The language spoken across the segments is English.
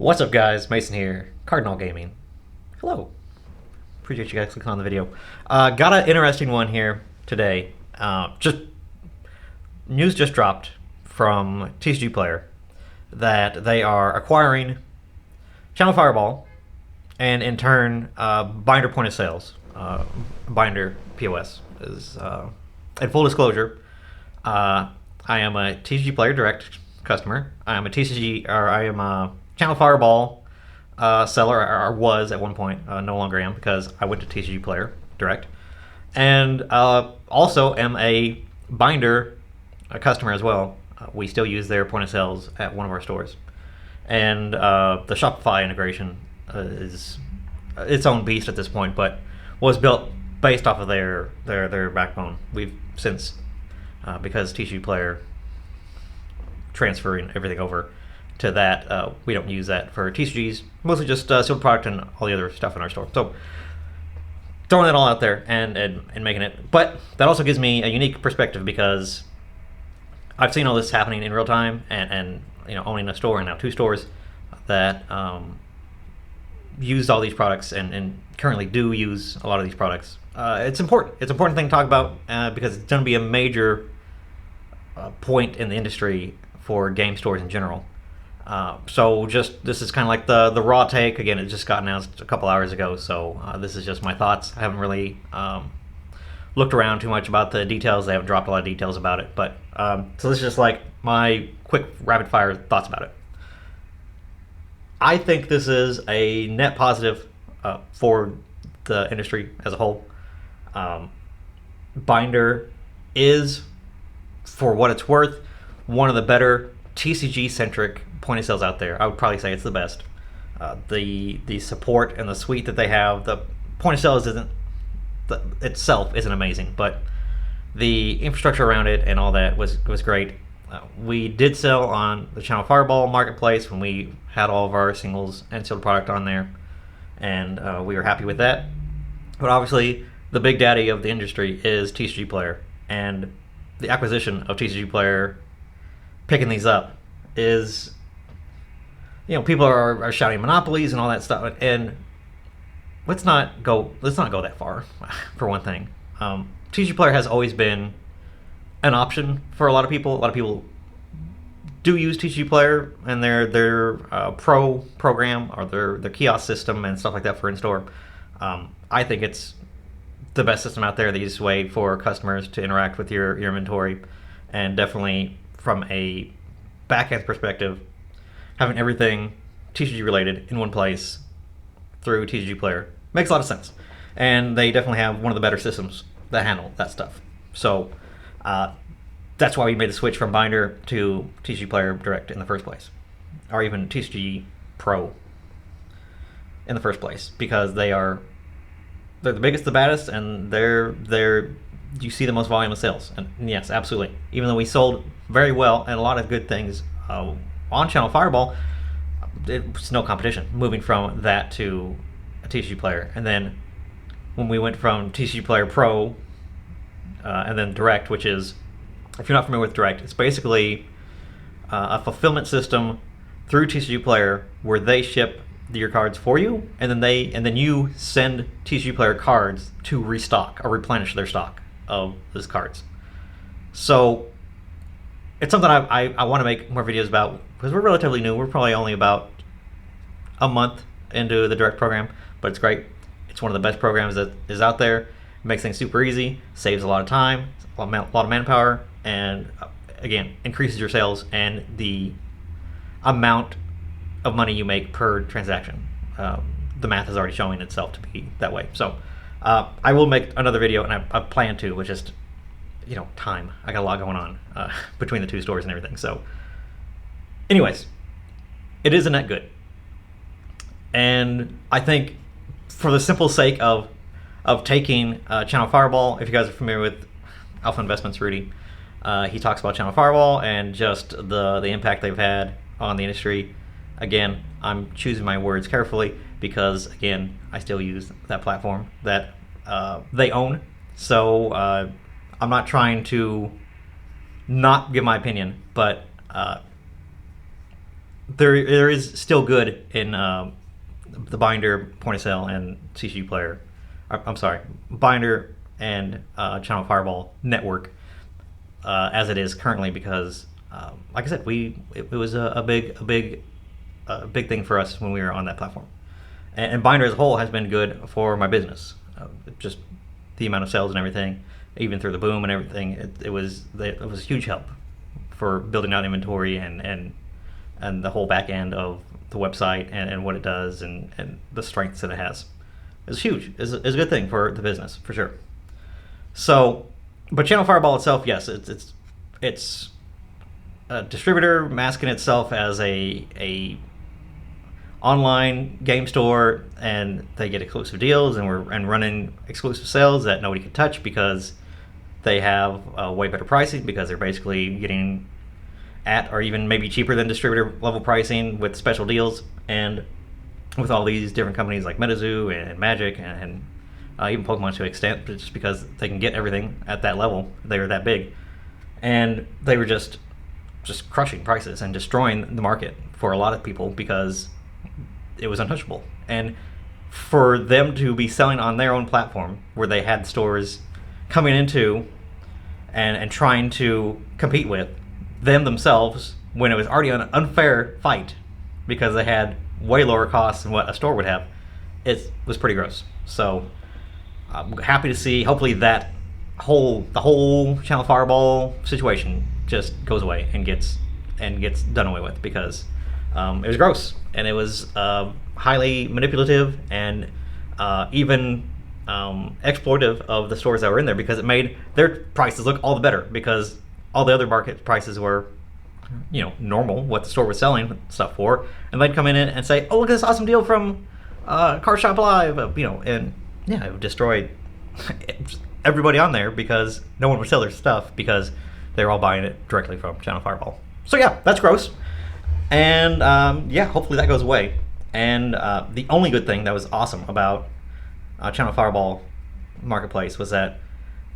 What's up, guys? Mason here, Cardinal Gaming. Hello. Appreciate you guys clicking on the video. Got an interesting one here today. Just news just dropped from TCGPlayer that they are acquiring ChannelFireball and in turn Binder point of sales. BinderPOS is in full disclosure. I am a TCGPlayer direct customer. I am a ChannelFireball seller, or was at one point. No longer am because I went to TCGPlayer direct, and also am a Binder customer as well. We still use their point of sales at one of our stores, and the Shopify integration is its own beast at this point, but was built based off of their backbone. We've since because TCGPlayer transferring everything over to that, we don't use that for TCGs, mostly just sealed product and all the other stuff in our store. So throwing that all out there and making it, but that also gives me a unique perspective because I've seen all this happening in real time, and owning a store and now two stores that used all these products and currently do use a lot of these products. It's important. It's an important thing to talk about because it's going to be a major point in the industry for game stores in general. So just this is kind of like the raw take. Again, it just got announced a couple hours ago, so this is just my thoughts. I haven't really looked around too much about the details. They haven't dropped a lot of details about it, but so this is just like my quick rapid fire thoughts about it. I think this is a net positive for the industry as a whole. Binder is, for what it's worth, one of the better TCG-centric point of sales out there. I would probably say it's the best. The support and the suite that they have, the point of sales itself isn't amazing, but the infrastructure around it and all that was great. We did sell on the ChannelFireball marketplace when we had all of our singles and sealed product on there, and we were happy with that. But obviously, the big daddy of the industry is TCGPlayer, and the acquisition of TCGPlayer, picking these up, is, people are shouting monopolies and all that stuff, and let's not go that far. For one thing, TCGPlayer has always been an option for a lot of people. A lot of people do use TCGPlayer and their pro program or their kiosk system and stuff like that for in-store. I think it's the best system out there, the easiest way for customers to interact with your inventory, and definitely from a back-end perspective, having everything TCG related in one place through TCGPlayer makes a lot of sense. And they definitely have one of the better systems that handle that stuff. So that's why we made the switch from Binder to TCGPlayer Direct in the first place, or even TCG Pro in the first place, because they're the biggest, the baddest, and you see the most volume of sales. And yes, absolutely. Even though we sold very well and a lot of good things on ChannelFireball, it's no competition moving from that to a TCGPlayer. And then when we went from TCGPlayer Pro and then Direct, which is, if you're not familiar with Direct, it's basically a fulfillment system through TCGPlayer where they ship your cards for you, and then you send TCGPlayer cards to restock or replenish their stock of those cards. So it's something I want to make more videos about because we're relatively new. We're probably only about a month into the Direct program, but it's great. It's one of the best programs that is out there. It makes things super easy, saves a lot of time, a lot of manpower, and again, increases your sales and the amount of money you make per transaction. The math is already showing itself to be that way. So I will make another video, and I plan to, with just time. I got a lot going on between the two stores and everything. So anyways, it is a net good. And I think for the simple sake of taking ChannelFireball, if you guys are familiar with Alpha Investments, Rudy, he talks about ChannelFireball and just the impact they've had on the industry. Again, I'm choosing my words carefully because, again, I still use that platform that they own. So I'm not trying to not give my opinion, but there is still good in the Binder point of sale and TCGPlayer. I'm sorry, Binder and ChannelFireball network as it is currently, because like I said, it was a big thing for us when we were on that platform. And Binder as a whole has been good for my business. Just the amount of sales and everything, even through the boom and everything, it was a huge help for building out inventory and the whole back end of the website and what it does and the strengths that it has. It's huge. It's a good thing for the business, for sure. So, but ChannelFireball itself, yes, it's a distributor masking itself as a online game store, and they get exclusive deals and running exclusive sales that nobody can touch because they have way better pricing, because they're basically getting at or even maybe cheaper than distributor level pricing with special deals, and with all these different companies like MetaZoo and Magic and even Pokemon to an extent, just because they can get everything at that level. They were that big, and they were just crushing prices and destroying the market for a lot of people because it was untouchable. And for them to be selling on their own platform, where they had stores coming into and trying to compete with them themselves, when it was already an unfair fight because they had way lower costs than what a store would have, it was pretty gross. So I'm happy to see, hopefully, that the whole ChannelFireball situation just goes away and gets done away with, because it was gross, and it was highly manipulative and even exploitive of the stores that were in there, because it made their prices look all the better, because all the other market prices were, normal, what the store was selling stuff for, and they'd come in and say, "Oh, look at this awesome deal from Card Shop Live," and yeah, it would destroy everybody on there, because no one would sell their stuff because they're all buying it directly from ChannelFireball. So yeah, that's gross. And hopefully that goes away. And the only good thing that was awesome about ChannelFireball Marketplace was that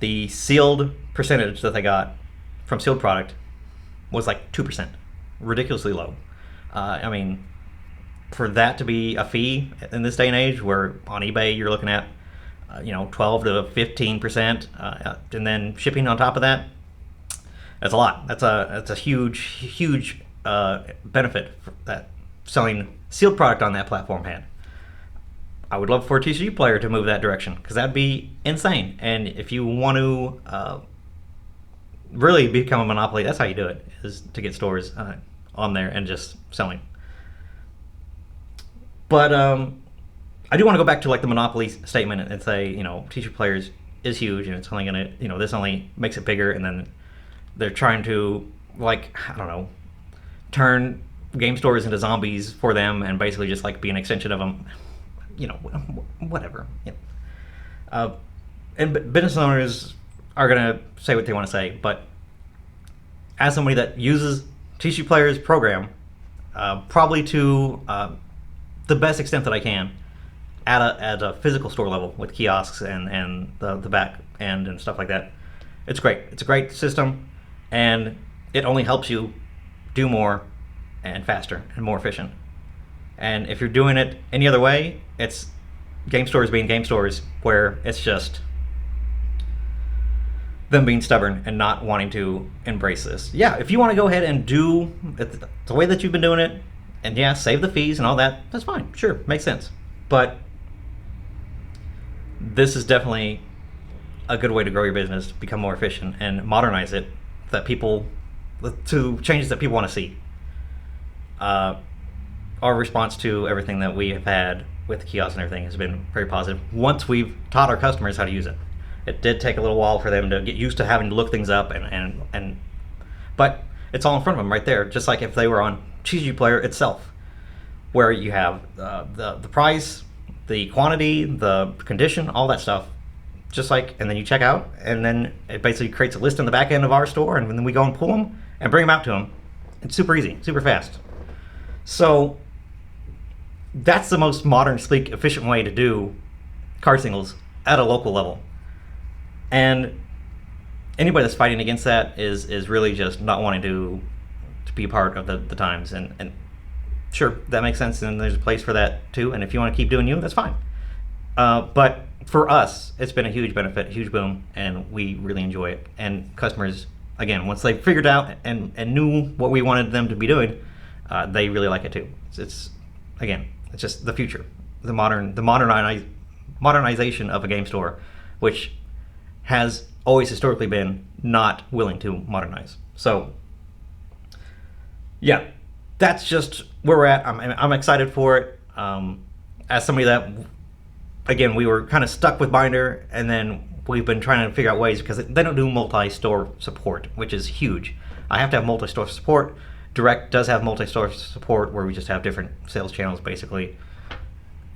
the sealed percentage that they got from sealed product was like 2%, ridiculously low. I mean, for that to be a fee in this day and age, where on eBay you're looking at 12 to 15%, and then shipping on top of that, that's a lot. That's a huge benefit that selling sealed product on that platform had. I would love for TCGPlayer to move that direction, because that'd be insane. And if you want to really become a monopoly, that's how you do it, is to get stores on there and just selling. But I do want to go back to like the monopoly statement and say, TCGPlayer is huge, and it's only gonna, this only makes it bigger, and then they're trying to, like, I don't know, turn game stores into zombies for them, and basically just like be an extension of them, whatever. And business owners are gonna say what they want to say, but as somebody that uses TCGPlayer's program, probably to the best extent that I can, at a physical store level with kiosks and the back end and stuff like that, it's great. It's a great system, and it only helps you do more and faster and more efficient. And if you're doing it any other way, it's game stores being game stores, where it's just them being stubborn and not wanting to embrace this. Yeah, if you want to go ahead and do it the way that you've been doing it, and yeah, save the fees and all that, that's fine. Sure, makes sense. But this is definitely a good way to grow your business, become more efficient, and modernize it to changes that people want to see. Our response to everything that we have had with the kiosks and everything has been very positive once we've taught our customers how to use it. It did take a little while for them to get used to having to look things up, but it's all in front of them right there, just like if they were on TCGPlayer itself, where you have the price, the quantity, the condition, all that stuff, just like, and then you check out, and then it basically creates a list in the back end of our store, and then we go and pull them and bring them out to them. It's super easy, super fast. So that's the most modern, sleek, efficient way to do card singles at a local level. And anybody that's fighting against that is really just not wanting to be part of the times. And sure, that makes sense, and there's a place for that too. And if you want to keep doing you, that's fine. But for us, it's been a huge benefit, huge boom, and we really enjoy it. And customers, again, once they figured out and knew what we wanted them to be doing, they really like it too. It's again, it's just the future, the modernization of a game store, which has always historically been not willing to modernize. So yeah, that's just where we're at. I'm excited for it. As somebody that, again, we were kind of stuck with Binder, and then we've been trying to figure out ways, because they don't do multi-store support, which is huge. I have to have multi-store support. Direct does have multi-store support, where we just have different sales channels basically,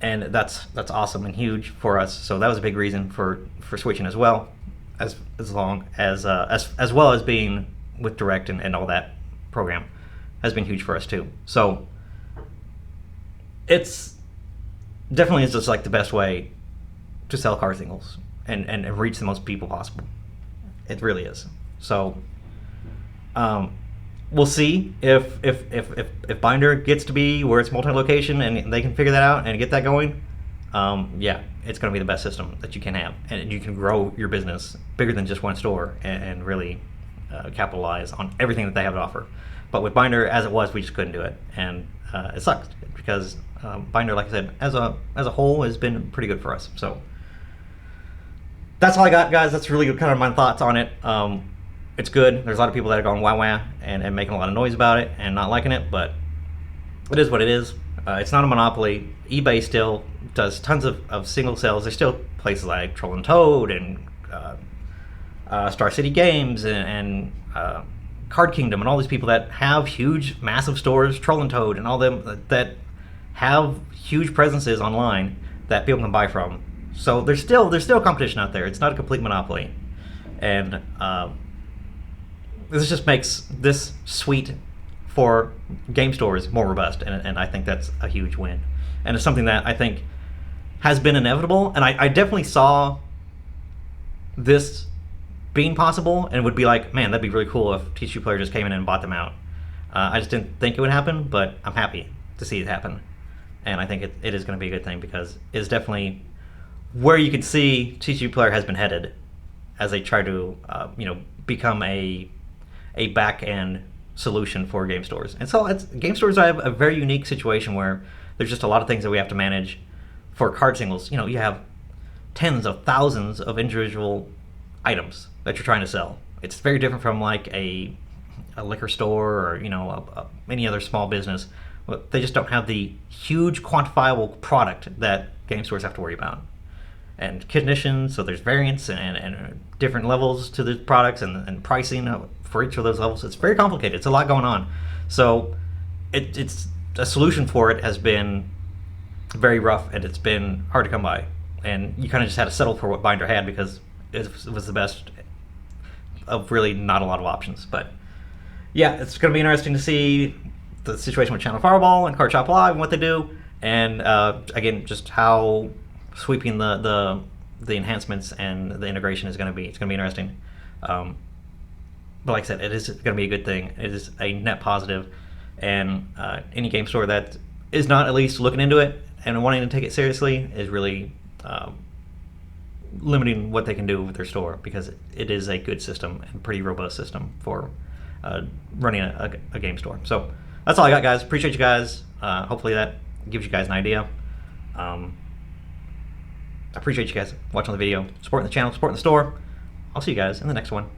and that's awesome and huge for us. So that was a big reason for switching, as well as being with Direct and all that program has been huge for us too. So it's definitely is just like the best way to sell car singles and reach the most people possible. It really is. So we'll see if Binder gets to be where it's multi-location and they can figure that out and get that going. Yeah, it's going to be the best system that you can have, and you can grow your business bigger than just one store and really capitalize on everything that they have to offer. But with Binder, as it was, we just couldn't do it, and it sucks because Binder, like I said, as a whole, has been pretty good for us. So that's all I got, guys. That's really kind of my thoughts on it. It's good. There's a lot of people that are going wah and making a lot of noise about it and not liking it, but it is what it is. It's not a monopoly. eBay still does tons of single sales. There's still places like Troll and Toad and Star City Games and Card Kingdom and all these people that have huge, massive stores, Troll and Toad and all them that have huge presences online that people can buy from. So there's still competition out there. It's not a complete monopoly, and this just makes this suite for game stores more robust, and I think that's a huge win, and it's something that I think has been inevitable. And I definitely saw this being possible, and would be like, man, that'd be really cool if TCGPlayer just came in and bought them out. I just didn't think it would happen, but I'm happy to see it happen, and I think it is going to be a good thing, because it's definitely where you can see TCGPlayer has been headed as they try to become a back end solution for game stores. And so game stores have a very unique situation where there's just a lot of things that we have to manage for card singles. You have tens of thousands of individual items that you're trying to sell. It's very different from like a liquor store or any other small business. They just don't have the huge quantifiable product that game stores have to worry about. And conditions, so there's variants and different levels to the products and pricing for each of those levels. It's very complicated. It's a lot going on. So it's a solution for it has been very rough, and it's been hard to come by. And you kind of just had to settle for what Binder had, because it was the best of really not a lot of options. But yeah, it's going to be interesting to see the situation with ChannelFireball and Card Shop Live and what they do, and again, just how sweeping the enhancements and the integration is going to be. It's going to be interesting. But like I said, it is going to be a good thing. It is a net positive, and any game store that is not at least looking into it and wanting to take it seriously is really limiting what they can do with their store, because it is a good system and pretty robust system for running a game store. So that's all I got, guys. Appreciate you guys. Hopefully that gives you guys an idea. I appreciate you guys watching the video, supporting the channel, supporting the store. I'll see you guys in the next one.